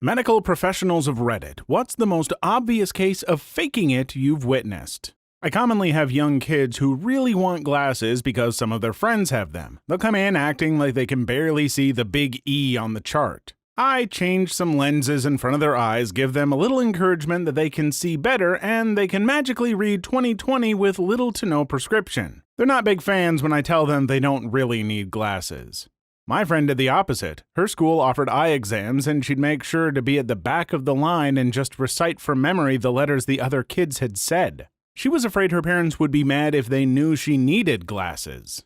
Medical professionals of Reddit, what's the most obvious case of faking it you've witnessed? I commonly have young kids who really want glasses because some of their friends have them. They'll come in acting like they can barely see the big E on the chart. I change some lenses in front of their eyes, give them a little encouragement that they can see better, and they can magically read 20/20 with little to no prescription. They're not big fans when I tell them they don't really need glasses. My friend did the opposite. Her school offered eye exams, and she'd make sure to be at the back of the line and just recite from memory the letters the other kids had said. She was afraid her parents would be mad if they knew she needed glasses.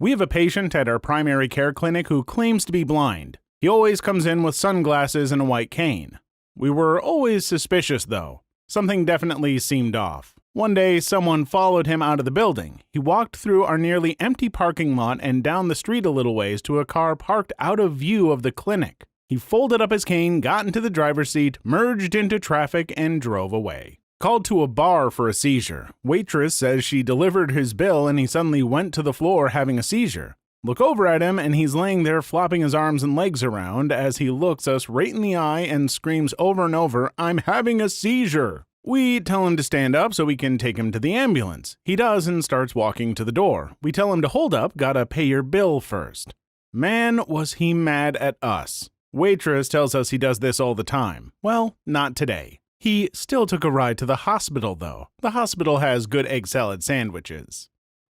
We have a patient at our primary care clinic who claims to be blind. He always comes in with sunglasses and a white cane. We were always suspicious, though. Something definitely seemed off. One day, someone followed him out of the building. He walked through our nearly empty parking lot and down the street a little ways to a car parked out of view of the clinic. He folded up his cane, got into the driver's seat, merged into traffic, and drove away. Called to a bar for a seizure. Waitress says she delivered his bill and he suddenly went to the floor having a seizure. Look over at him and he's laying there flopping his arms and legs around as he looks us right in the eye and screams over and over, "I'm having a seizure." We tell him to stand up so we can take him to the ambulance. He does and starts walking to the door. We tell him to hold up, gotta pay your bill first. Man, was he mad at us. Waitress tells us he does this all the time. Well, not today. He still took a ride to the hospital, though. The hospital has good egg salad sandwiches.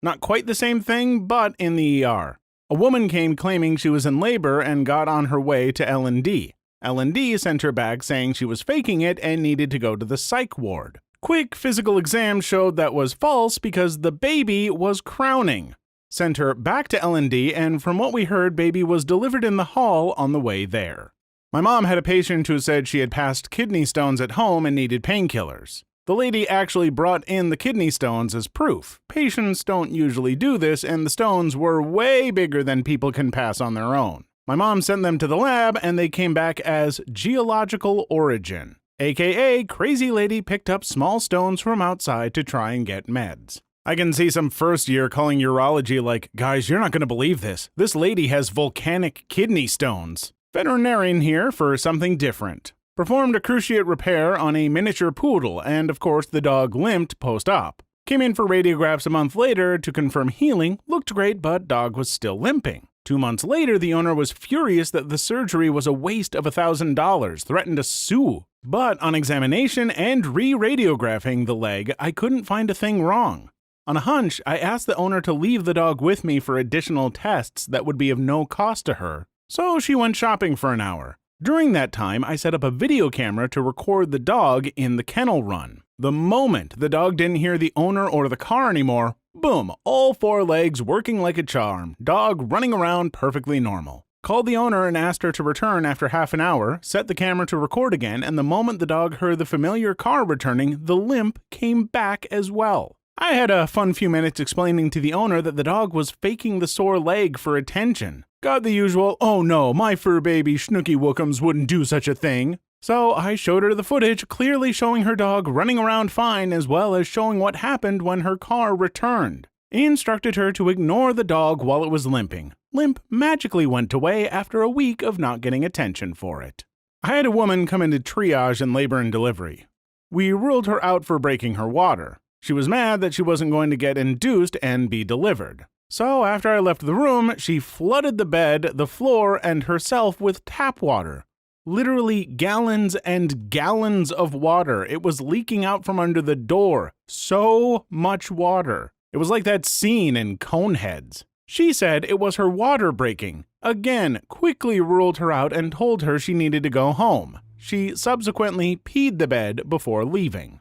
Not quite the same thing, but in the ER. A woman came claiming she was in labor and got on her way to L&D. L&D sent her back saying she was faking it and needed to go to the psych ward. Quick physical exam showed that was false because the baby was crowning. Sent her back to L&D, and from what we heard, baby was delivered in the hall on the way there. My mom had a patient who said she had passed kidney stones at home and needed painkillers. The lady actually brought in the kidney stones as proof. Patients don't usually do this, and the stones were way bigger than people can pass on their own. My mom sent them to the lab, and they came back as geological origin, aka crazy lady picked up small stones from outside to try and get meds. I can see some first year calling urology like, "Guys, you're not going to believe this. This lady has volcanic kidney stones." Veterinarian here for something different. Performed a cruciate repair on a miniature poodle, and of course the dog limped post-op. Came in for radiographs a month later to confirm healing, looked great, but dog was still limping. 2 months later, the owner was furious that the surgery was a waste of $1,000, threatened to sue. But on examination and re-radiographing the leg, I couldn't find a thing wrong. On a hunch, I asked the owner to leave the dog with me for additional tests that would be of no cost to her. So she went shopping for an hour. During that time, I set up a video camera to record the dog in the kennel run. The moment the dog didn't hear the owner or the car anymore, boom, all 4 legs working like a charm, dog running around perfectly normal. Called the owner and asked her to return after half an hour, set the camera to record again, and the moment the dog heard the familiar car returning, the limp came back as well. I had a fun few minutes explaining to the owner that the dog was faking the sore leg for attention. Got the usual, "Oh no, my fur baby Schnooky Wookums wouldn't do such a thing." So I showed her the footage, clearly showing her dog running around fine as well as showing what happened when her car returned. Instructed her to ignore the dog while it was limping. Limp magically went away after a week of not getting attention for it. I had a woman come into triage in labor and delivery. We ruled her out for breaking her water. She was mad that she wasn't going to get induced and be delivered. So after I left the room, she flooded the bed, the floor, and herself with tap water. Literally gallons and gallons of water. It was leaking out from under the door. So much water. It was like that scene in Coneheads. She said it was her water breaking. Again, quickly ruled her out and told her she needed to go home. She subsequently peed the bed before leaving.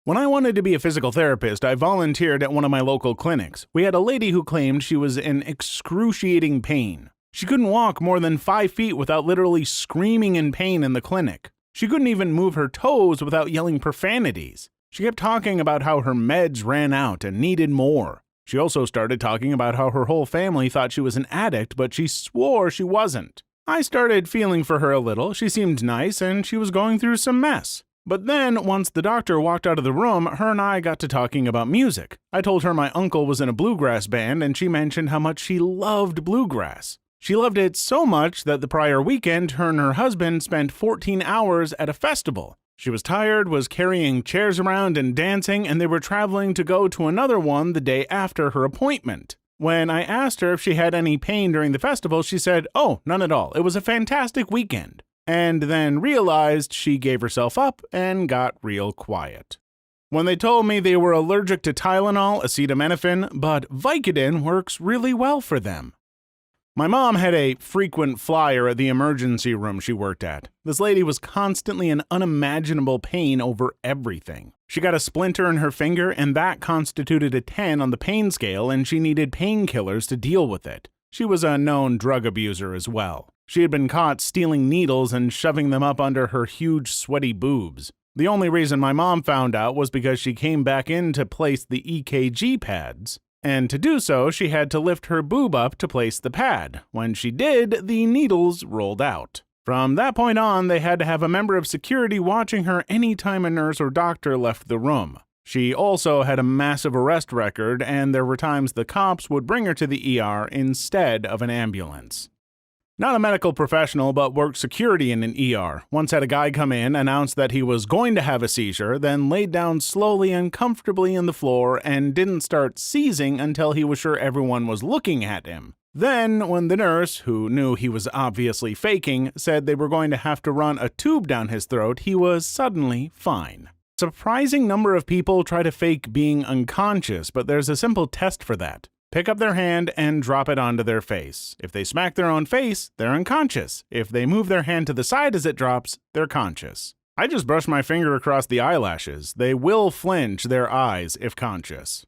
When I wanted to be a physical therapist, I volunteered at one of my local clinics. We had a lady who claimed she was in excruciating pain. She couldn't walk more than 5 feet without literally screaming in pain in the clinic. She couldn't even move her toes without yelling profanities. She kept talking about how her meds ran out and needed more. She also started talking about how her whole family thought she was an addict, but she swore she wasn't. I started feeling for her a little. She seemed nice and she was going through some mess. But then, once the doctor walked out of the room, her and I got to talking about music. I told her my uncle was in a bluegrass band, and she mentioned how much she loved bluegrass. She loved it so much that the prior weekend, her and her husband spent 14 hours at a festival. She was tired, was carrying chairs around and dancing, and they were traveling to go to another one the day after her appointment. When I asked her if she had any pain during the festival, she said, "Oh, none at all. It was a fantastic weekend." And then realized she gave herself up and got real quiet. When they told me they were allergic to Tylenol, acetaminophen, but Vicodin works really well for them. My mom had a frequent flyer at the emergency room she worked at. This lady was constantly in unimaginable pain over everything. She got a splinter in her finger, and that constituted a 10 on the pain scale, and she needed painkillers to deal with it. She was a known drug abuser as well. She had been caught stealing needles and shoving them up under her huge, sweaty boobs. The only reason my mom found out was because she came back in to place the EKG pads. And to do so, she had to lift her boob up to place the pad. When she did, the needles rolled out. From that point on, they had to have a member of security watching her anytime a nurse or doctor left the room. She also had a massive arrest record, and there were times the cops would bring her to the ER instead of an ambulance. Not a medical professional, but worked security in an ER. Once had a guy come in, announce that he was going to have a seizure, then laid down slowly and comfortably on the floor and didn't start seizing until he was sure everyone was looking at him. Then, when the nurse, who knew he was obviously faking, said they were going to have to run a tube down his throat, he was suddenly fine. Surprising number of people try to fake being unconscious, but there's a simple test for that. Pick up their hand and drop it onto their face. If they smack their own face, they're unconscious. If they move their hand to the side as it drops, they're conscious. I just brush my finger across the eyelashes. They will flinch their eyes if conscious.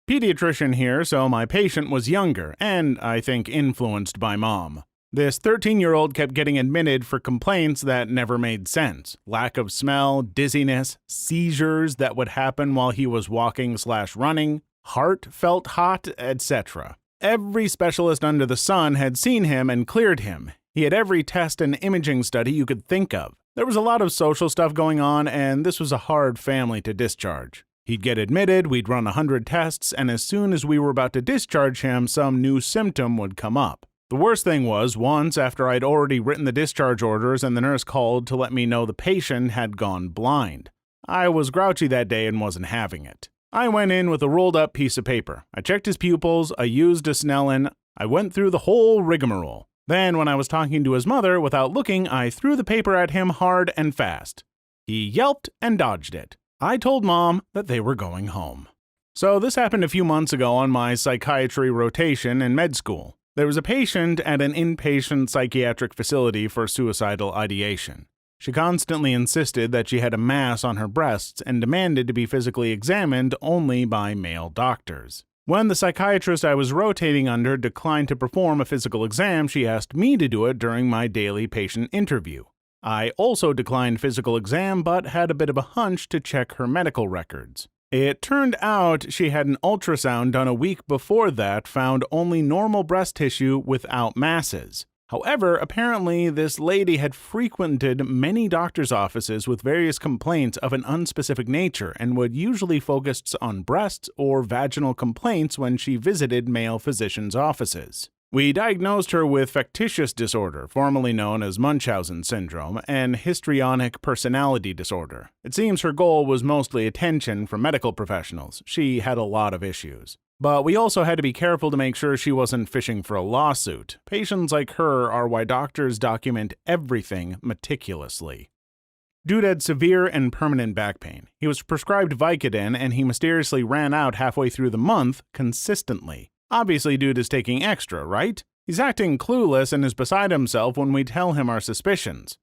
Pediatrician here, so my patient was younger, and I think influenced by mom. This 13-year-old kept getting admitted for complaints that never made sense. Lack of smell, dizziness, seizures that would happen while he was walking/running, heart felt hot, etc. Every specialist under the sun had seen him and cleared him. He had every test and imaging study you could think of. There was a lot of social stuff going on, and this was a hard family to discharge. He'd get admitted, we'd run 100 tests, and as soon as we were about to discharge him, some new symptom would come up. The worst thing was, once after I'd already written the discharge orders and the nurse called to let me know the patient had gone blind. I was grouchy that day and wasn't having it. I went in with a rolled up piece of paper. I checked his pupils, I used a Snellen, I went through the whole rigmarole. Then, when I was talking to his mother, without looking, I threw the paper at him hard and fast. He yelped and dodged it. I told Mom that they were going home. So this happened a few months ago on my psychiatry rotation in med school. There was a patient at an inpatient psychiatric facility for suicidal ideation. She constantly insisted that she had a mass on her breasts and demanded to be physically examined only by male doctors. When the psychiatrist I was rotating under declined to perform a physical exam, she asked me to do it during my daily patient interview. I also declined physical exam, but had a bit of a hunch to check her medical records. It turned out she had an ultrasound done a week before that found only normal breast tissue without masses. However, apparently this lady had frequented many doctors' offices with various complaints of an unspecific nature and would usually focus on breasts or vaginal complaints when she visited male physicians' offices. We diagnosed her with factitious disorder, formerly known as Munchausen syndrome, and histrionic personality disorder. It seems her goal was mostly attention from medical professionals. She had a lot of issues. But we also had to be careful to make sure she wasn't fishing for a lawsuit. Patients like her are why doctors document everything meticulously. Dude had severe and permanent back pain. He was prescribed Vicodin, and he mysteriously ran out halfway through the month consistently. Obviously, dude is taking extra, right? He's acting clueless and is beside himself when we tell him our suspicions.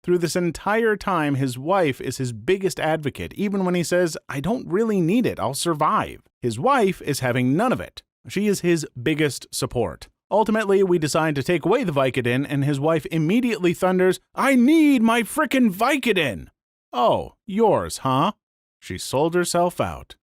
Through this entire time, his wife is his biggest advocate, even when he says, "I don't really need it, I'll survive." His wife is having none of it. She is his biggest support. Ultimately, we decide to take away the Vicodin, and his wife immediately thunders, "I need my frickin' Vicodin!" "Oh, yours, huh?" She sold herself out.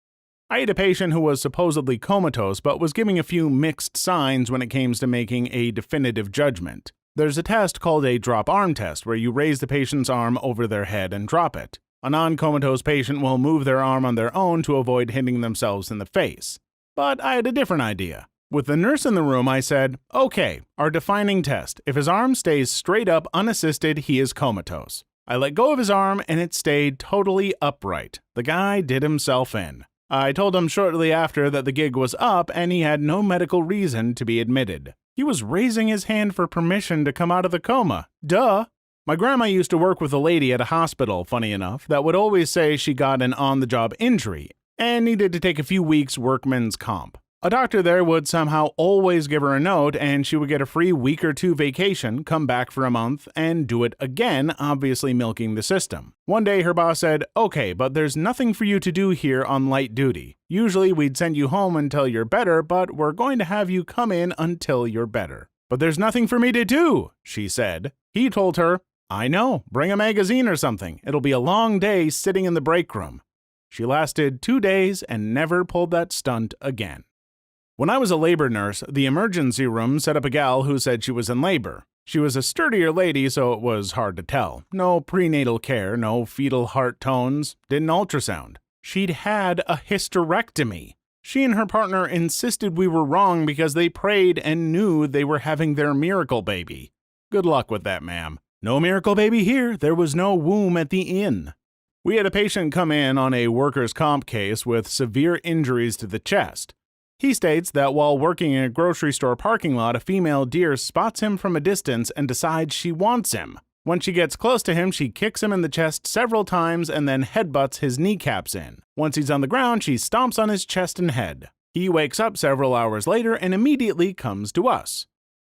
I had a patient who was supposedly comatose but was giving a few mixed signs when it came to making a definitive judgment. There's a test called a drop arm test where you raise the patient's arm over their head and drop it. A non-comatose patient will move their arm on their own to avoid hitting themselves in the face. But I had a different idea. With the nurse in the room, I said, "Okay, our defining test. If his arm stays straight up unassisted, he is comatose." I let go of his arm and it stayed totally upright. The guy did himself in. I told him shortly after that the gig was up and he had no medical reason to be admitted. He was raising his hand for permission to come out of the coma. Duh! My grandma used to work with a lady at a hospital, funny enough, that would always say she got an on-the-job injury and needed to take a few weeks workman's comp. A doctor there would somehow always give her a note and she would get a free week or two vacation, come back for a month, and do it again, obviously milking the system. One day her boss said, "Okay, but there's nothing for you to do here on light duty. Usually we'd send you home until you're better, but we're going to have you come in until you're better." "But there's nothing for me to do," she said. He told her, "I know, bring a magazine or something. It'll be a long day sitting in the break room." She lasted 2 days and never pulled that stunt again. When I was a labor nurse, the emergency room set up a gal who said she was in labor. She was a sturdier lady, so it was hard to tell. No prenatal care, no fetal heart tones, didn't ultrasound. She'd had a hysterectomy. She and her partner insisted we were wrong because they prayed and knew they were having their miracle baby. Good luck with that, ma'am. No miracle baby here. There was no womb at the inn. We had a patient come in on a workers' comp case with severe injuries to the chest. He states that while working in a grocery store parking lot, a female deer spots him from a distance and decides she wants him. When she gets close to him, she kicks him in the chest several times and then headbutts his kneecaps in. Once he's on the ground, she stomps on his chest and head. He wakes up several hours later and immediately comes to us.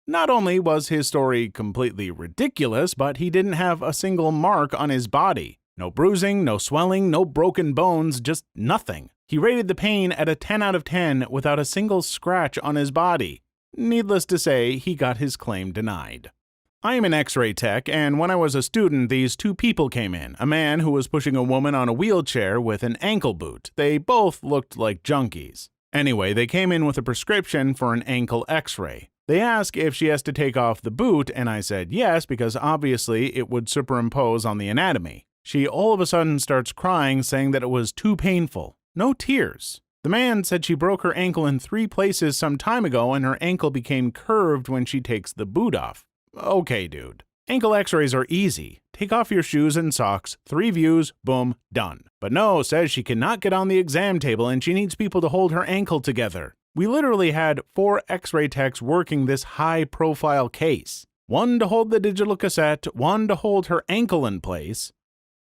Not only was his story completely ridiculous, but he didn't have a single mark on his body. No bruising, no swelling, no broken bones, just nothing. He rated the pain at a 10 out of 10 without a single scratch on his body. Needless to say, he got his claim denied. I am an X-ray tech, and when I was a student, these two people came in. A man who was pushing a woman on a wheelchair with an ankle boot. They both looked like junkies. Anyway, they came in with a prescription for an ankle X-ray. They asked if she has to take off the boot, and I said yes, because obviously it would superimpose on the anatomy. She all of a sudden starts crying, saying that it was too painful. No tears. The man said she broke her ankle in 3 places some time ago and her ankle became curved when she takes the boot off. Okay, dude. Ankle x-rays are easy. Take off your shoes and socks, 3 views, boom, done. But no, says she cannot get on the exam table and she needs people to hold her ankle together. We literally had 4 x-ray techs working this high-profile case. 1 to hold the digital cassette, 1 to hold her ankle in place,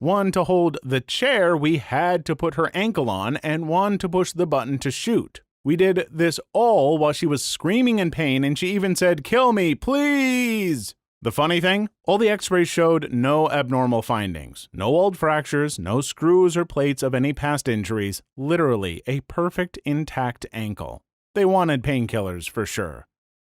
1 to hold the chair we had to put her ankle on, and 1 to push the button to shoot. We did this all while she was screaming in pain, and she even said, "Kill me, please!" The funny thing? All the x-rays showed no abnormal findings. No old fractures, no screws or plates of any past injuries. Literally a perfect intact ankle. They wanted painkillers for sure.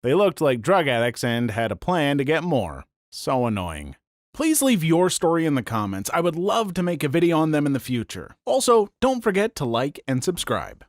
They looked like drug addicts and had a plan to get more. So annoying. Please leave your story in the comments. I would love to make a video on them in the future. Also, don't forget to like and subscribe.